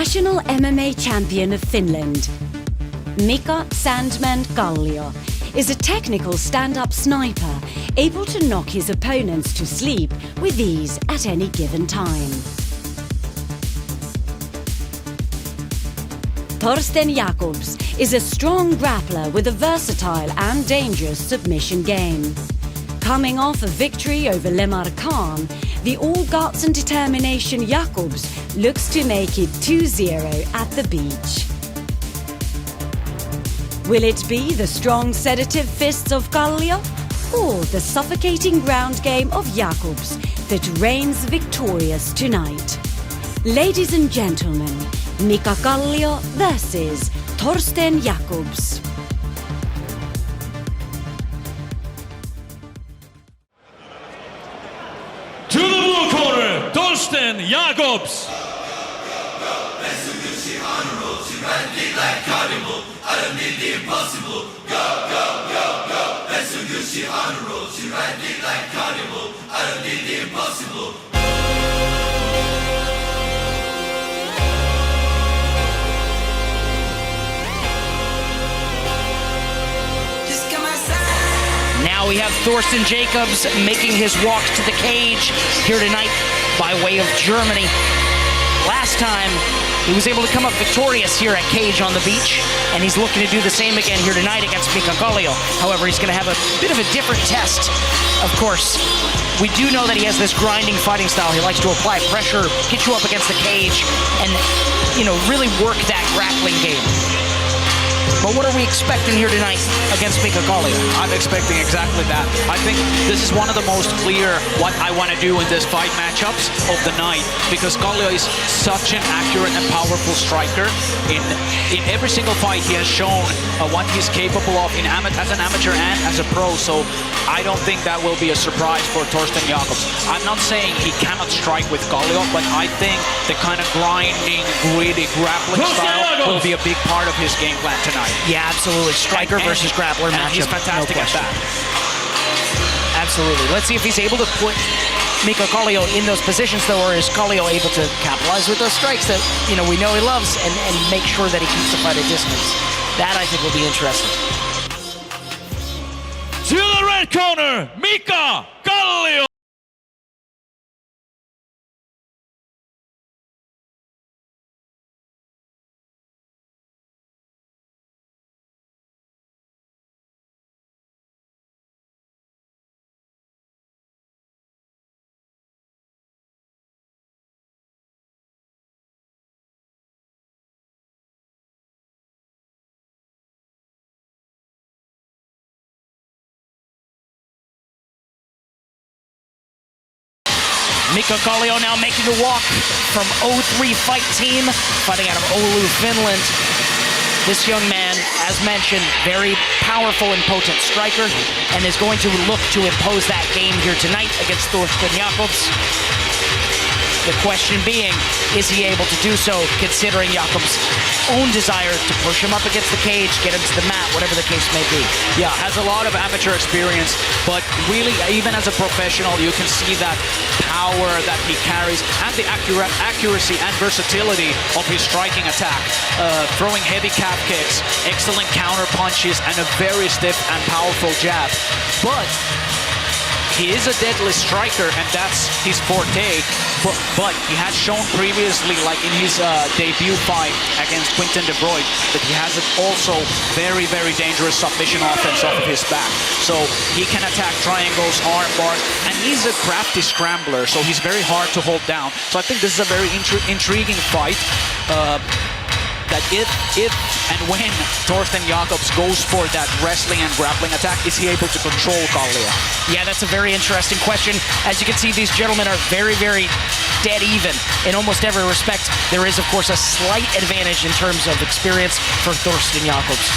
professional MMA champion of Finland. Mika "Sandman" Kallio is a technical stand-up sniper able to knock his opponents to sleep with ease at any given time. Thorsten Jakobs is a strong grappler with a versatile and dangerous submission game. Coming off a victory over Lemar Khan, the all-guts and determination Jakobs looks to make it 2-0 at the beach. Will it be the strong sedative fists of Kallio or the suffocating ground game of Jakobs that reigns victorious tonight? Ladies and gentlemen, Mika Kallio versus Thorsten Jakobs. To the blue corner, Thorsten Jakobs. Now we have Thorsten Jakobs making his walk to the cage here tonight by way of Germany. Last time, he was able to come up victorious here at Cage on the beach, and he's looking to do the same again here tonight against Mika Kallio. However, he's going to have a bit of a different test. Of course, we do know that he has this grinding fighting style. He likes to apply pressure, get you up against the cage, and, really work that grappling game. But what are we expecting here tonight against Mika Kallio? I'm expecting exactly that. I think this is one of the most clear what I want to do in this fight matchups of the night, because Kallio is such an accurate and powerful striker. In every single fight he has shown what he's capable of as an amateur and as a pro, so I don't think that will be a surprise for Thorsten Jakobs. I'm not saying he cannot strike with Kallio, but I think the kind of grinding, gritty grappling style will be a big part of his game plan tonight. Yeah, absolutely. Striker versus grappler matchup. He's fantastic at that. Absolutely. Let's see if he's able to put Mika Kallio in those positions, though, or is Kallio able to capitalize with those strikes that we know he loves and make sure that he keeps the fight at distance. That, I think, will be interesting. To the red corner, Mika Kallio. Mika Kallio now making the walk from 03 Fight Team, fighting out of Oulu, Finland. This young man, as mentioned, very powerful and potent striker, and is going to look to impose that game here tonight against Thorsten Jakobs. The question being, is he able to do so, considering Jakobs' own desire to push him up against the cage, get him to the mat, whatever the case may be? Yeah, has a lot of amateur experience, but really, even as a professional, you can see that power that he carries and the accuracy and versatility of his striking attack. Throwing heavy calf kicks, excellent counter punches, and a very stiff and powerful jab. But he is a deadly striker, and that's his forte. But he has shown previously, like in his debut fight against Quinton de Broy, that he has also very, very dangerous submission offense off of his back. So he can attack triangles, arm bars, and he's a crafty scrambler, so he's very hard to hold down. So I think this is a very intriguing fight. That if and when Thorsten Jakobs goes for that wrestling and grappling attack, is he able to control Kallio? Yeah, that's a very interesting question. As you can see, these gentlemen are very, very dead even in almost every respect. There is, of course, a slight advantage in terms of experience for Thorsten Jakobs.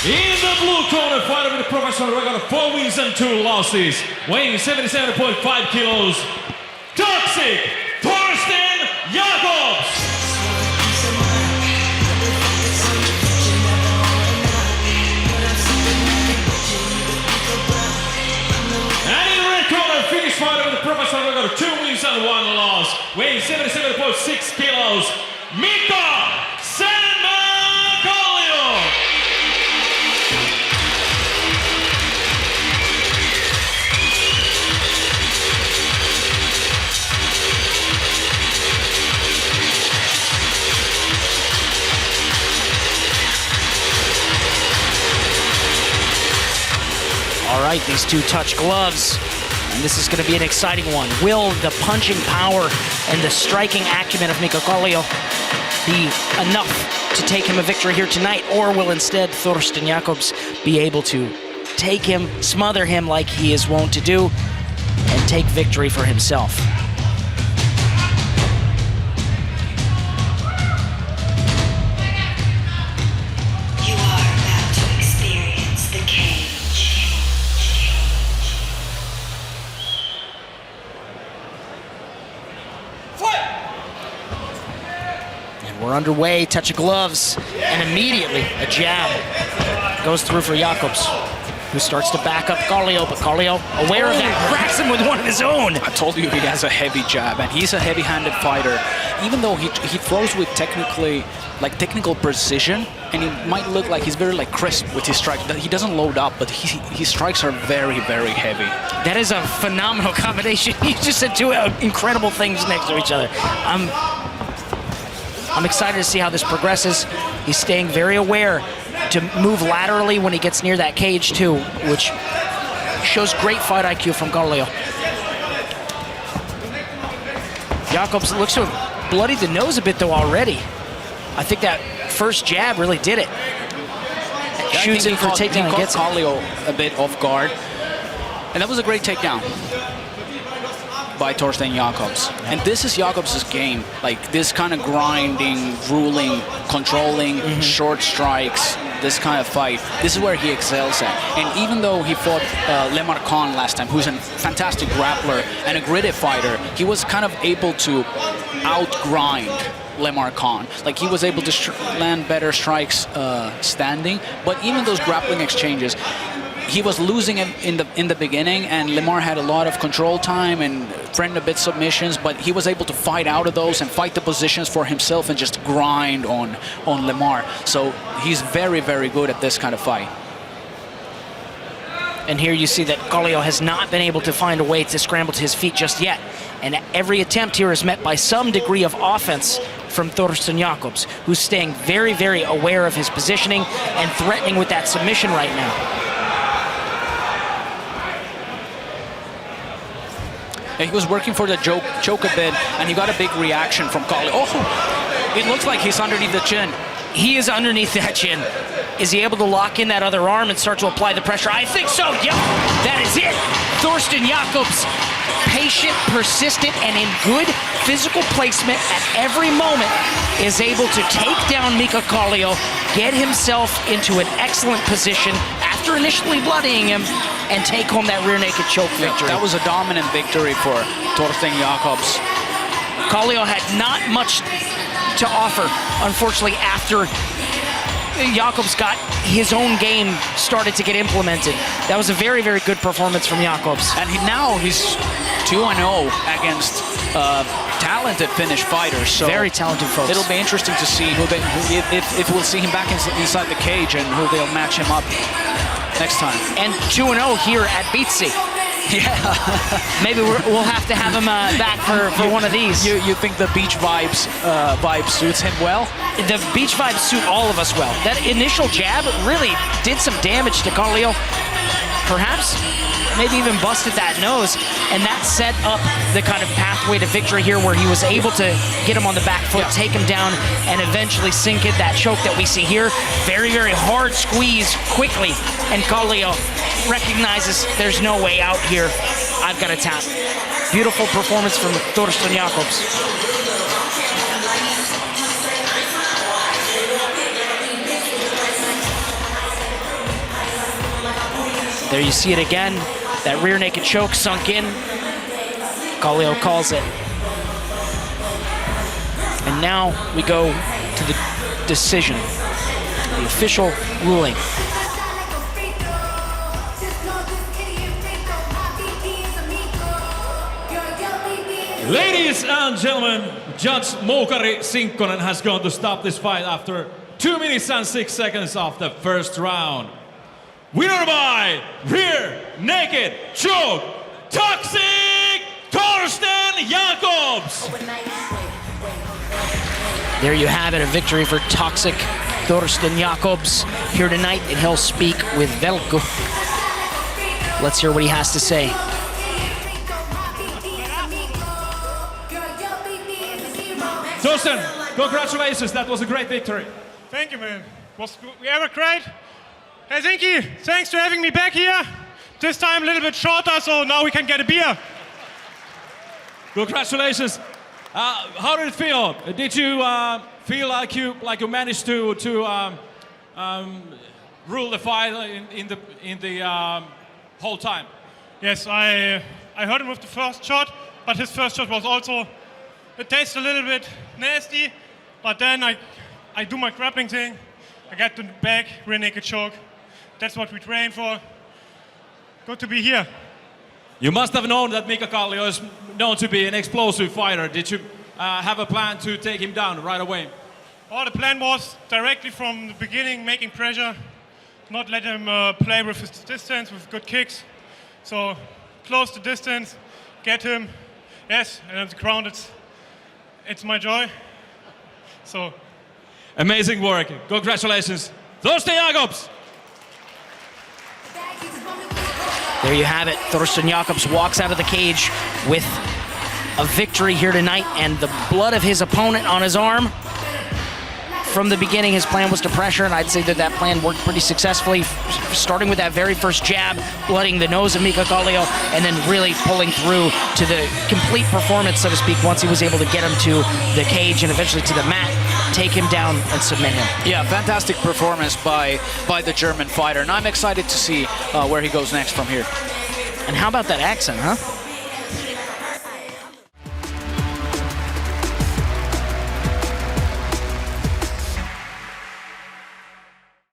In the blue corner, fighter with a professional record of 4 wins and 2 losses, weighing 77.5 kilos, Toxic Thorsten Jakobs! And in the red corner, Finnish fighter with a professional 77.6 kilos, Mika Kallio. All right, these two touch gloves, and this is going to be an exciting one. Will the punching power and the striking acumen of Mika Kallio be enough to take him a victory here tonight, or will instead Thorsten Jakobs be able to take him, smother him like he is wont to do, and take victory for himself? You are about to experience the cage. And we're underway, touch of gloves, and immediately a jab goes through for Jakobs, who starts to back up Kallio, but Kallio, aware of that, cracks him with one of his own. I told you he has a heavy jab, and he's a heavy-handed fighter. Even though he throws with technical precision, and he might look like he's very crisp with his strike. He doesn't load up, but his strikes are very, very heavy. That is a phenomenal combination. You just said two incredible things next to each other. I'm excited to see how this progresses. He's staying very aware to move laterally when he gets near that cage too, which shows great fight IQ from Kallio. Jakobs looks to have bloodied the nose a bit though already. I think that first jab really did it. Shoots in for a takedown and gets Kallio a bit off guard. And that was a great takedown by Thorsten Jakobs. And this is Jakobs' game. Like this kind of grinding, ruling, controlling, short strikes, this kind of fight. This is where he excels at. And even though he fought Lemar Khan last time, who's a fantastic grappler and a gritty fighter, he was kind of able to out-grind Lemar Khan. Like he was able to land better strikes standing, but even those grappling exchanges, he was losing in the beginning, and Lemar had a lot of control time and friend a bit submissions, but he was able to fight out of those and fight the positions for himself and just grind on Lemar. So he's very, very good at this kind of fight. And here you see that Kallio has not been able to find a way to scramble to his feet just yet. And every attempt here is met by some degree of offense from Thorsten Jakobs, who's staying very, very aware of his positioning and threatening with that submission right now. And he was working for the choke a bit, and he got a big reaction from Kallio. Oh, it looks like he's underneath the chin. He is underneath that chin. Is he able to lock in that other arm and start to apply the pressure? I think so, yep, that is it. Thorsten Jakobs, patient, persistent, and in good physical placement at every moment, is able to take down Mika Kallio, get himself into an excellent position after initially bloodying him, and take home that rear naked choke victory. That was a dominant victory for Thorsten Jakobs. Kallio had not much to offer, unfortunately, after Jakobs got his own game started to get implemented. That was a very, very good performance from Jakobs. And now he's 2-0 against talented Finnish fighters. So very talented folks. It'll be interesting to see if we'll see him back inside the cage and who they'll match him up next time. And 2-0 here at Beatsy. Yeah. Maybe we'll have to have him back for one of these. You think the beach vibe suits him well? The beach vibes suit all of us well. That initial jab really did some damage to Kallio. Perhaps maybe even busted that nose, and that set up the kind of pathway to victory here, where he was able to get him on the back foot, take him down, and eventually sink in that choke that we see here. Very, very hard squeeze quickly, and Kallio recognizes there's no way out here. I've got to tap. Beautiful performance from Thorsten Jakobs. There you see it again. That rear naked choke sunk in. Kallio calls it. And now we go to the decision, the official ruling. Ladies and gentlemen, Judge Moukari Sinkkonen has gone to stop this fight after 2 minutes and 6 seconds of the first round. Winner by rear naked choke, Toxic Thorsten Jakobs. There you have it, a victory for Toxic Thorsten Jakobs here tonight, and he'll speak with Velko. Let's hear what he has to say. Thorsten, congratulations, that was a great victory. Thank you, man. Was we ever great? Helsinki, thanks for having me back here. This time a little bit shorter, so now we can get a beer. Congratulations. How did it feel? Did you feel like you managed to rule the fight in the whole time? Yes, I heard him with the first shot, but his first shot was also, it tastes a little bit nasty, but then I do my grappling thing. I get to the back, rear naked choke. That's what we train for. Good to be here. You must have known that Mika Kallio is known to be an explosive fighter. Did you have a plan to take him down right away? Well, the plan was directly from the beginning, making pressure, not let him play with his distance, with good kicks. So close the distance, get him. Yes, and on the ground, it's my joy. So. Amazing work. Congratulations. Thorsten Jakobs. There you have it. Thorsten Jakobs walks out of the cage with a victory here tonight, and the blood of his opponent on his arm. From the beginning, his plan was to pressure, and I'd say that plan worked pretty successfully, starting with that very first jab, blooding the nose of Mika Kallio, and then really pulling through to the complete performance, so to speak, once he was able to get him to the cage and eventually to the mat, take him down and submit him. Yeah, fantastic performance by the German fighter, and I'm excited to see where he goes next from here. And how about that accent, huh?